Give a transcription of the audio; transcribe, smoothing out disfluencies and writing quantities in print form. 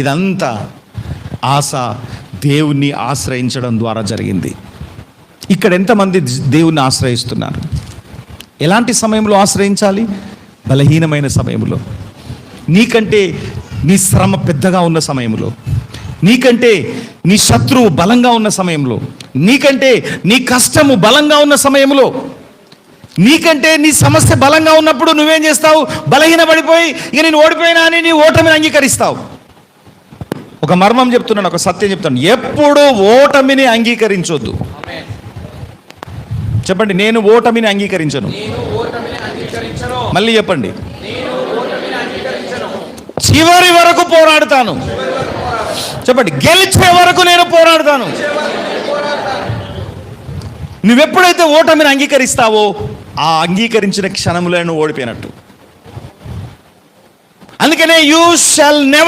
ఇదంతా ఆశ దేవుణ్ణి ఆశ్రయించడం ద్వారా జరిగింది. ఇక్కడ ఎంతమంది దేవుణ్ణి ఆశ్రయిస్తున్నారు? ఎలాంటి సమయంలో ఆశ్రయించాలి? బలహీనమైన సమయంలో, నీకంటే నీ శ్రమ పెద్దగా ఉన్న సమయంలో, నీకంటే నీ శత్రువు బలంగా ఉన్న సమయంలో, నీకంటే నీ కష్టము బలంగా ఉన్న సమయంలో, నీకంటే నీ సమస్య బలంగా ఉన్నప్పుడు నువ్వేం చేస్తావు? బలహీనపడిపోయి ఇక నేను ఓడిపోయినా అని నీ ఓటమిని అంగీకరిస్తావు. ఒక మర్మం చెప్తున్నాను, ఒక సత్యం చెప్తాను. ఎప్పుడు ఓటమిని అంగీకరించొద్దు. చెప్పండి, నేను ఓటమిని అంగీకరించను. మళ్ళీ చెప్పండి, చివరి వరకు పోరాడుతాను. చెప్పండి, గెలిచే వరకు నేను పోరాడుతాను. నువ్వెప్పుడైతే ఓటమిని అంగీకరిస్తావో ఆ అంగీకరించిన క్షణంలో నువ్వు ఓడిపోయినట్టు. అందుకనే యూ షల్ నెవర్